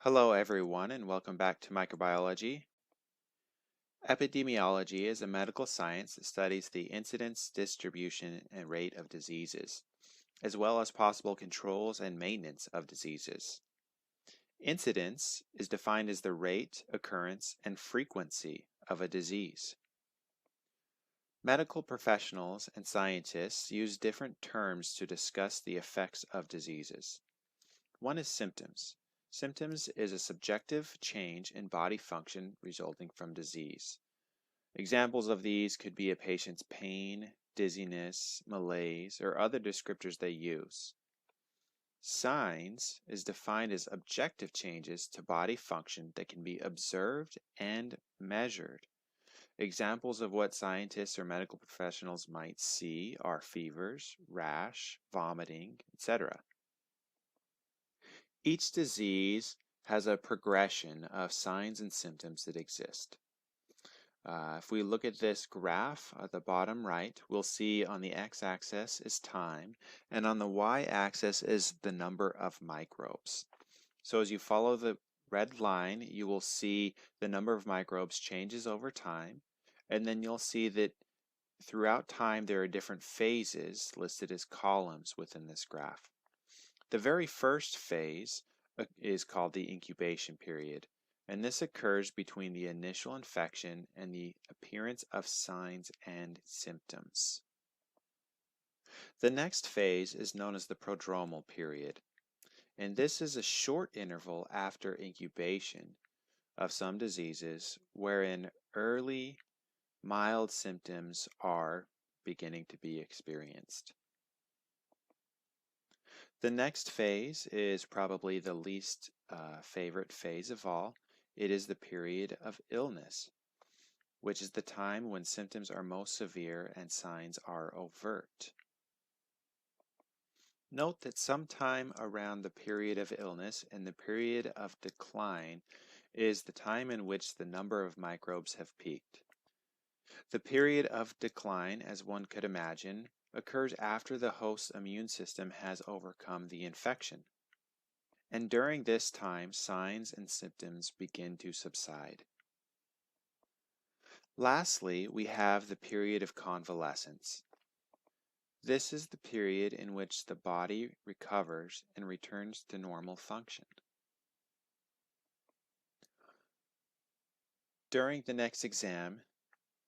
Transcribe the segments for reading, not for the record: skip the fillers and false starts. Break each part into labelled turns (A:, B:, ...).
A: Hello, everyone, and welcome back to microbiology. Epidemiology is a medical science that studies the incidence, distribution, and rate of diseases, as well as possible controls and maintenance of diseases. Incidence is defined as the rate, occurrence, and frequency of a disease. Medical professionals and scientists use different terms to discuss the effects of diseases. One is symptoms. Symptoms is a subjective change in body function resulting from disease. Examples of these could be a patient's pain, dizziness, malaise, or other descriptors they use. Signs is defined as objective changes to body function that can be observed and measured. Examples of what scientists or medical professionals might see are fevers, rash, vomiting, etc. Each disease has a progression of signs and symptoms that exist. If we look at this graph at the bottom right, we'll see on the x-axis is time, and on the y-axis is the number of microbes. So as you follow the red line, you will see the number of microbes changes over time, and then you'll see that throughout time there are different phases listed as columns within this graph. The very first phase is called the incubation period, and this occurs between the initial infection and the appearance of signs and symptoms. The next phase is known as the prodromal period, and this is a short interval after incubation of some diseases wherein early mild symptoms are beginning to be experienced. The next phase is probably the least favorite phase of all. It is the period of illness, which is the time when symptoms are most severe and signs are overt. Note that sometime around the period of illness and the period of decline is the time in which the number of microbes have peaked. The period of decline, as one could imagine, occurs after the host's immune system has overcome the infection. And during this time, signs and symptoms begin to subside. Lastly, we have the period of convalescence. This is the period in which the body recovers and returns to normal function. During the next exam,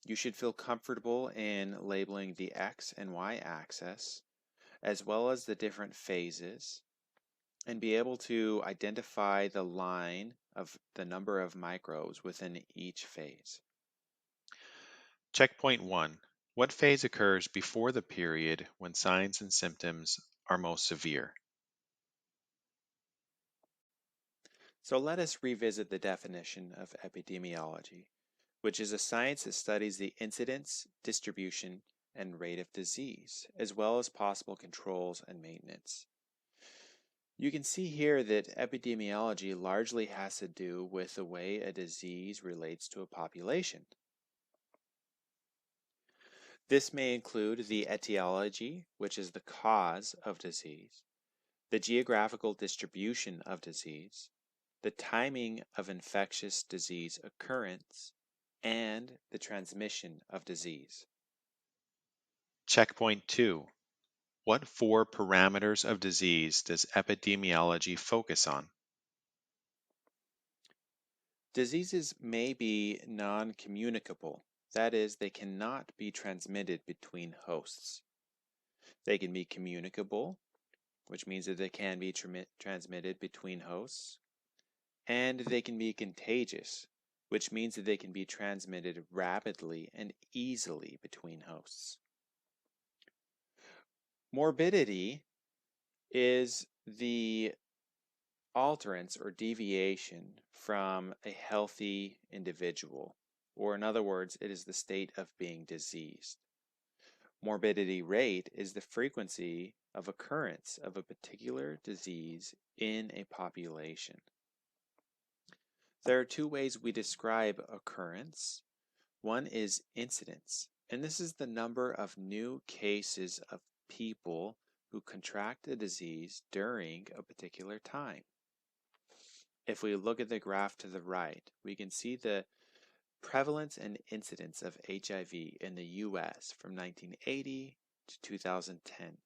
A: you should feel comfortable in labeling the X and Y axis, as well as the different phases, and be able to identify the line of the number of microbes within each phase.
B: Checkpoint 1. What phase occurs before the period when signs and symptoms are most severe?
A: So let us revisit the definition of epidemiology, which is a science that studies the incidence, distribution, and rate of disease, as well as possible controls and maintenance. You can see here that epidemiology largely has to do with the way a disease relates to a population. This may include the etiology, which is the cause of disease, the geographical distribution of disease, the timing of infectious disease occurrence, and the transmission of disease.
B: Checkpoint 2. What four parameters of disease does epidemiology focus on?
A: Diseases may be non-communicable, that is, they cannot be transmitted between hosts. They can be communicable, which means that they can be transmitted between hosts, and they can be contagious, which means that they can be transmitted rapidly and easily between hosts. Morbidity is the alterance or deviation from a healthy individual, or in other words, it is the state of being diseased. Morbidity rate is the frequency of occurrence of a particular disease in a population. There are two ways we describe occurrence. One is incidence, and this is the number of new cases of people who contract a disease during a particular time. If we look at the graph to the right, we can see the prevalence and incidence of HIV in the US from 1980 to 2010.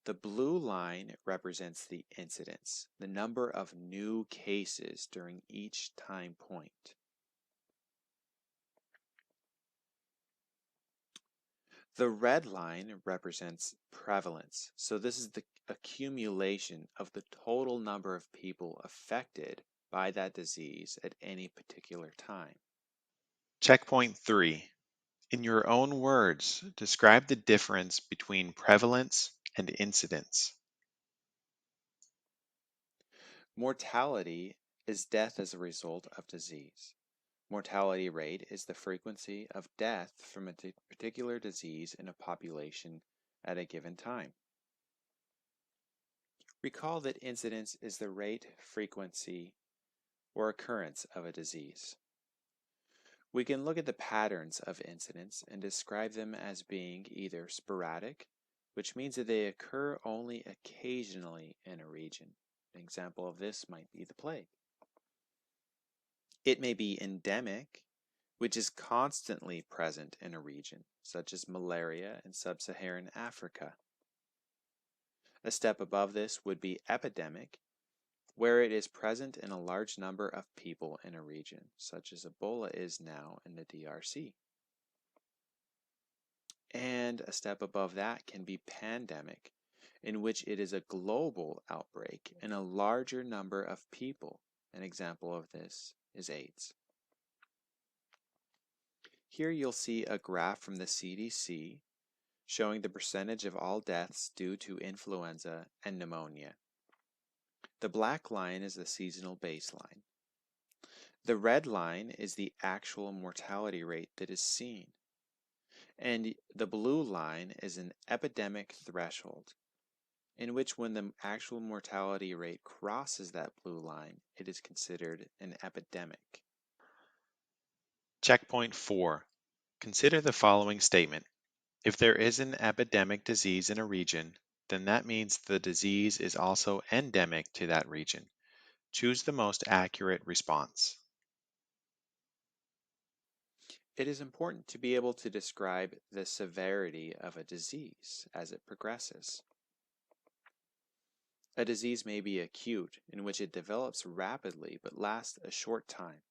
A: The blue line represents the incidence, the number of new cases during each time point. The red line represents prevalence, so this is the accumulation of the total number of people affected by that disease at any particular time.
B: Checkpoint 3. In your own words, describe the difference between prevalence and incidence.
A: Mortality is death as a result of disease. Mortality rate is the frequency of death from a particular disease in a population at a given time. Recall that incidence is the rate, frequency, or occurrence of a disease. We can look at the patterns of incidence and describe them as being either sporadic, which means that they occur only occasionally in a region. An example of this might be the plague. It may be endemic, which is constantly present in a region, such as malaria in sub-Saharan Africa. A step above this would be epidemic, where it is present in a large number of people in a region, such as Ebola is now in the DRC. And a step above that can be pandemic, in which it is a global outbreak in a larger number of people. An example of this is AIDS. Here you'll see a graph from the CDC showing the percentage of all deaths due to influenza and pneumonia. The black line is the seasonal baseline. The red line is the actual mortality rate that is seen. And the blue line is an epidemic threshold, in which when the actual mortality rate crosses that blue line, it is considered an epidemic.
B: Checkpoint 4. Consider the following statement. If there is an epidemic disease in a region, then that means the disease is also endemic to that region. Choose the most accurate response.
A: It is important to be able to describe the severity of a disease as it progresses. A disease may be acute, in which it develops rapidly but lasts a short time.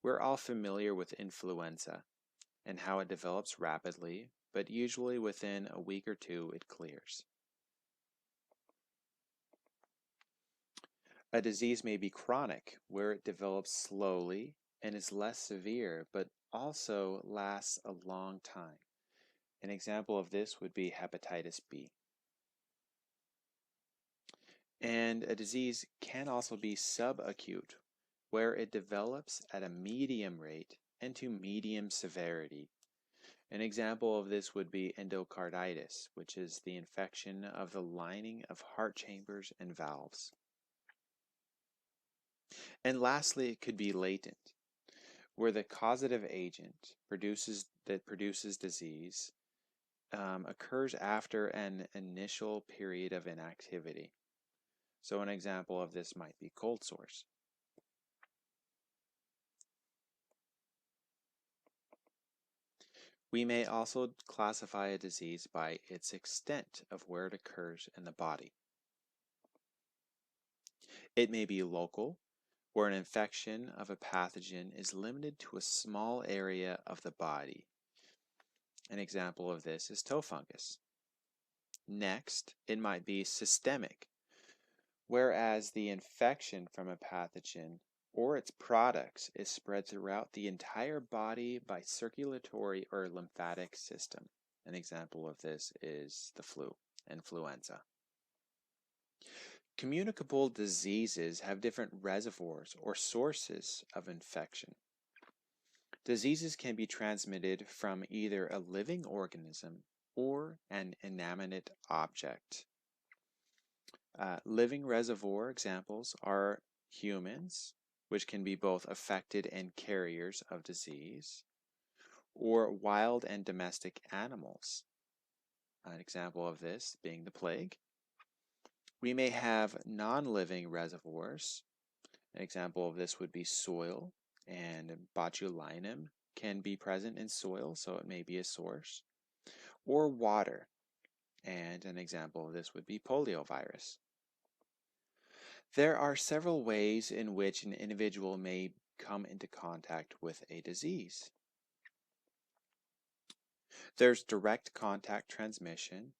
A: We're all familiar with influenza and how it develops rapidly, but usually within a week or two it clears. A disease may be chronic, where it develops slowly and is less severe, but also lasts a long time. An example of this would be hepatitis B. And a disease can also be subacute, where it develops at a medium rate and to medium severity. An example of this would be endocarditis, which is the infection of the lining of heart chambers and valves. And lastly, it could be latent, where the causative agent that produces disease occurs after an initial period of inactivity. So an example of this might be cold sores. We may also classify a disease by its extent of where it occurs in the body. It may be local, where an infection of a pathogen is limited to a small area of the body. An example of this is toe fungus. Next, it might be systemic, whereas the infection from a pathogen or its products is spread throughout the entire body by circulatory or lymphatic system. An example of this is the flu, influenza. Communicable diseases have different reservoirs or sources of infection. Diseases can be transmitted from either a living organism or an inanimate object. Living reservoir examples are humans, which can be both affected and carriers of disease, or wild and domestic animals. An example of this being the plague. We may have non-living reservoirs, An example of this would be soil, and botulinum can be present in soil, so it may be a source. Or water, and an example of this would be poliovirus. There are several ways in which an individual may come into contact with a disease. There's direct contact transmission,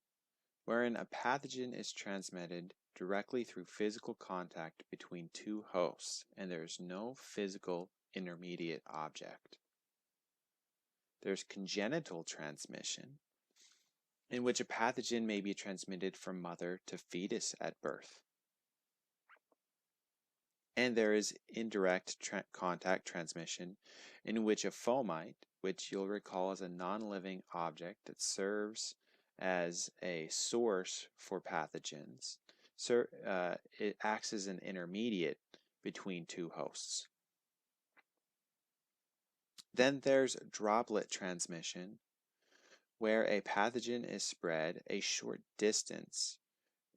A: wherein a pathogen is transmitted directly through physical contact between two hosts, and there's no physical intermediate object. There's congenital transmission, in which a pathogen may be transmitted from mother to fetus at birth. And there is indirect contact transmission, in which a fomite, which you'll recall is a non-living object that serves as a source for pathogens, it acts as an intermediate between two hosts. Then there's droplet transmission, where a pathogen is spread a short distance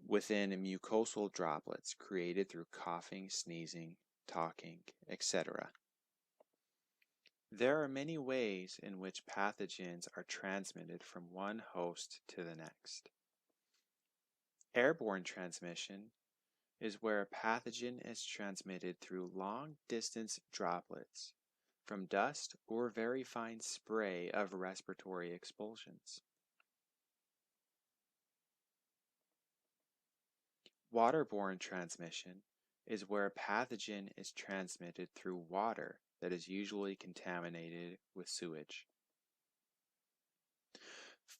A: within mucosal droplets created through coughing, sneezing, talking, etc. There are many ways in which pathogens are transmitted from one host to the next. Airborne transmission is where a pathogen is transmitted through long-distance droplets from dust or very fine spray of respiratory expulsions. Waterborne transmission is where a pathogen is transmitted through water that is usually contaminated with sewage.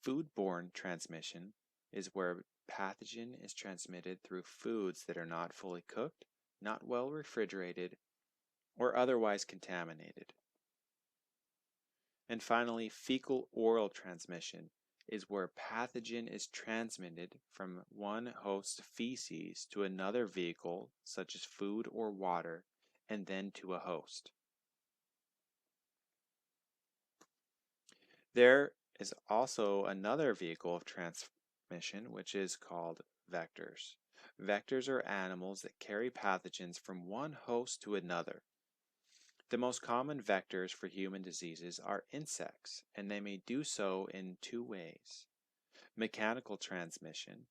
A: Foodborne transmission is where a pathogen is transmitted through foods that are not fully cooked, not well refrigerated, or otherwise contaminated. And finally, fecal-oral transmission is where pathogen is transmitted from one host's feces to another vehicle, such as food or water, and then to a host. There is also another vehicle of transmission, which is called vectors. Vectors are animals that carry pathogens from one host to another. The most common vectors for human diseases are insects, and they may do so in two ways. Mechanical transmission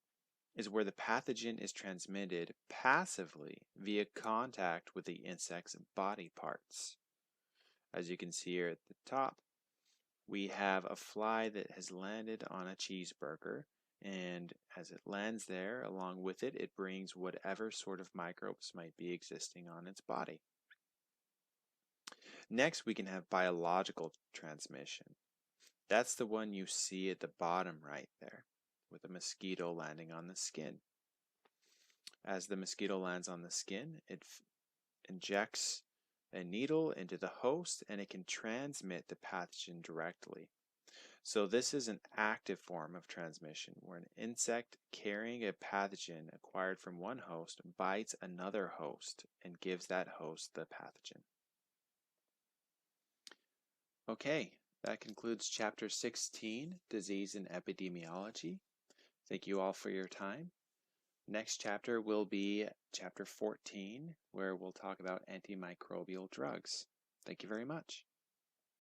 A: is where the pathogen is transmitted passively via contact with the insect's body parts. As you can see here at the top, we have a fly that has landed on a cheeseburger, and as it lands there, along with it, it brings whatever sort of microbes might be existing on its body. Next, we can have biological transmission. That's the one you see at the bottom right there, with a mosquito landing on the skin. As the mosquito lands on the skin, it injects a needle into the host, and it can transmit the pathogen directly. So this is an active form of transmission, where an insect carrying a pathogen acquired from one host bites another host and gives that host the pathogen. Okay, that concludes Chapter 16, Disease and Epidemiology. Thank you all for your time. Next chapter will be Chapter 14, where we'll talk about antimicrobial drugs. Thank you very much.